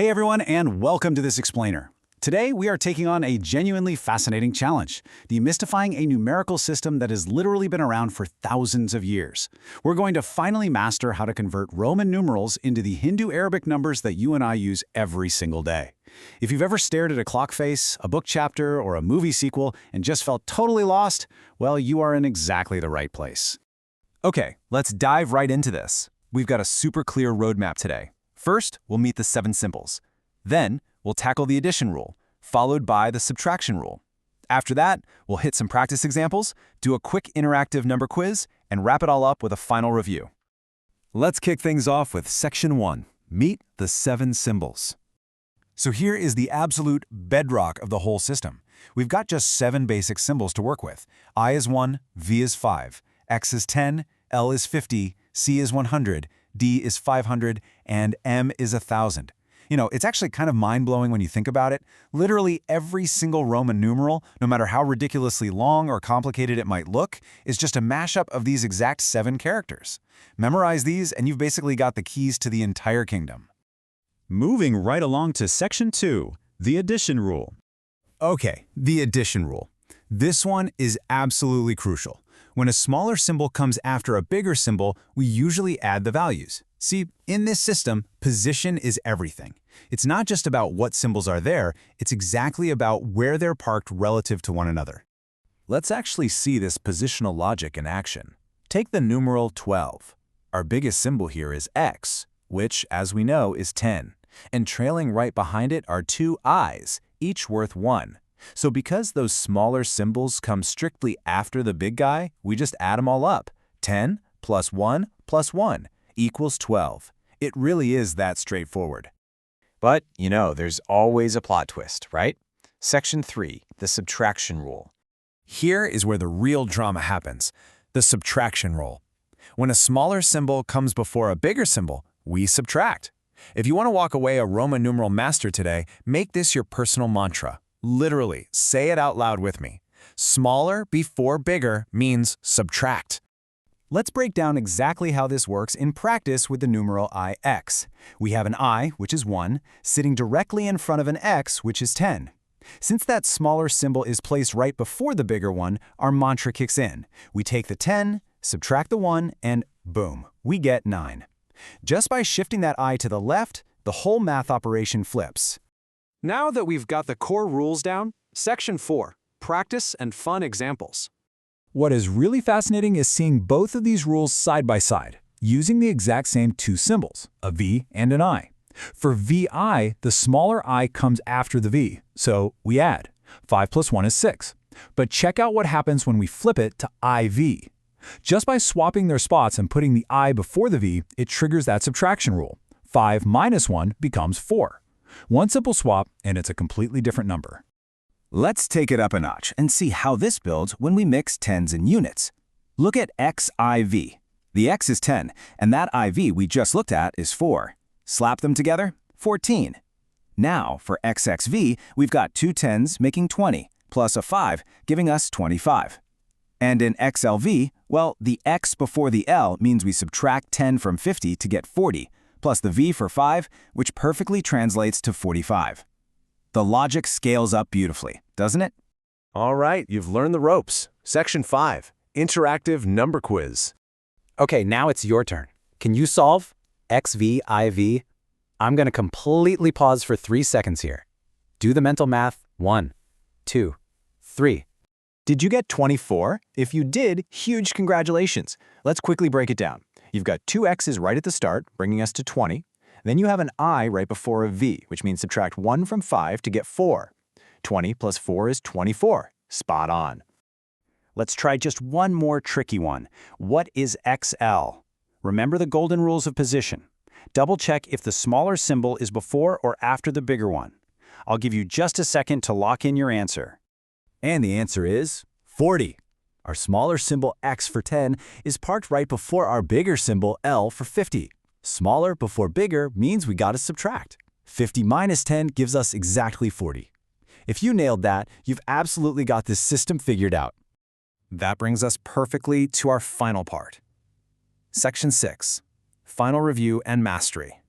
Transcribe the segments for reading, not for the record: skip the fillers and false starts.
Hey everyone, and welcome to this explainer. Today we are taking on a genuinely fascinating challenge, demystifying a numerical system that has literally been around for thousands of years. We're going to finally master how to convert Roman numerals into the Hindu-Arabic numbers that you and I use every single day. If you've ever stared at a clock face, a book chapter, or a movie sequel and just felt totally lost, well, you are in exactly the right place. Okay, let's dive right into this. We've got a super clear roadmap today. First, we'll meet the 7 symbols. Then, we'll tackle the addition rule, followed by the subtraction rule. After that, we'll hit some practice examples, do a quick interactive number quiz, and wrap it all up with a final review. Let's kick things off with Section 1, Meet the 7 symbols. So here is the absolute bedrock of the whole system. We've got just 7 basic symbols to work with. I is 1, V is 5, X is 10, L is 50, C is 100, D is 500, and M is 1,000. You know, it's actually kind of mind-blowing when you think about it. Literally every single Roman numeral, no matter how ridiculously long or complicated it might look, is just a mashup of these exact 7 characters. Memorize these and you've basically got the keys to the entire kingdom. Moving right along to Section 2, the addition rule. Okay, the addition rule. This one is absolutely crucial. When a smaller symbol comes after a bigger symbol, we usually add the values. See, in this system, position is everything. It's not just about what symbols are there, it's exactly about where they're parked relative to one another. Let's actually see this positional logic in action. Take the numeral 12. Our biggest symbol here is X, which, as we know, is 10. And trailing right behind it are 2 I's, each worth 1. So because those smaller symbols come strictly after the big guy, we just add them all up. 10 plus 1 plus 1 equals 12. It really is that straightforward. But, you know, there's always a plot twist, right? Section 3, the subtraction rule. Here is where the real drama happens, the subtraction rule. When a smaller symbol comes before a bigger symbol, we subtract. If you want to walk away a Roman numeral master today, make this your personal mantra. Literally, say it out loud with me. Smaller before bigger means subtract. Let's break down exactly how this works in practice with the numeral ix. We have an I, which is 1, sitting directly in front of an x, which is 10. Since that smaller symbol is placed right before the bigger one, our mantra kicks in. We take the 10, subtract the 1, and boom, we get 9. Just by shifting that I to the left, the whole math operation flips. Now that we've got the core rules down, Section 4, Practice and Fun Examples. What is really fascinating is seeing both of these rules side by side, using the exact same 2 symbols, a V and an I. For VI, the smaller I comes after the V, so we add. 5 plus 1 is 6. But check out what happens when we flip it to IV. Just by swapping their spots and putting the I before the V, it triggers that subtraction rule. 5 minus 1 becomes 4. One simple swap, and it's a completely different number. Let's take it up a notch and see how this builds when we mix tens and units. Look at XIV. The X is 10, and that IV we just looked at is 4. Slap them together, 14. Now, for XXV, we've got 2 tens making 20, plus a 5, giving us 25. And in XLV, well, the X before the L means we subtract 10 from 50 to get 40, plus the V for 5, which perfectly translates to 45. The logic scales up beautifully, doesn't it? All right, you've learned the ropes. Section 5, interactive number quiz. Okay, now it's your turn. Can you solve XV, IV? I'm going to completely pause for 3 seconds here. Do the mental math. 1, 2, 3. Did you get 24? If you did, huge congratulations. Let's quickly break it down. You've got 2 X's right at the start, bringing us to 20. Then you have an I right before a V, which means subtract 1 from 5 to get 4. 20 plus 4 is 24. Spot on. Let's try just one more tricky one. What is XL? Remember the golden rules of position. Double-check if the smaller symbol is before or after the bigger one. I'll give you just a second to lock in your answer. And the answer is 40. Our smaller symbol X for 10 is parked right before our bigger symbol L for 50. Smaller before bigger means we gotta subtract. 50 minus 10 gives us exactly 40. If you nailed that, you've absolutely got this system figured out. That brings us perfectly to our final part. Section 6, Final Review and Mastery.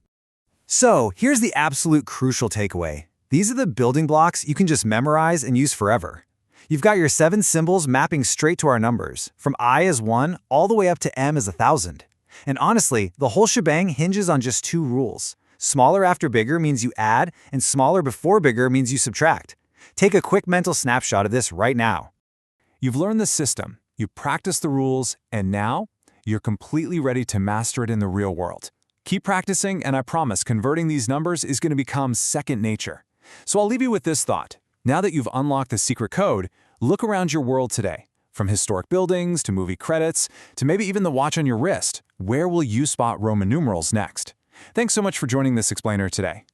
So here's the absolute crucial takeaway. These are the building blocks you can just memorize and use forever. You've got your 7 symbols mapping straight to our numbers, from I as 1 all the way up to M as 1,000. And honestly, the whole shebang hinges on just 2 rules. Smaller after bigger means you add, and smaller before bigger means you subtract. Take a quick mental snapshot of this right now. You've learned the system, you practiced the rules, and now you're completely ready to master it in the real world. Keep practicing, and I promise converting these numbers is going to become second nature. So I'll leave you with this thought. Now that you've unlocked the secret code, look around your world today. From historic buildings to movie credits to maybe even the watch on your wrist, where will you spot Roman numerals next? Thanks so much for joining this explainer today.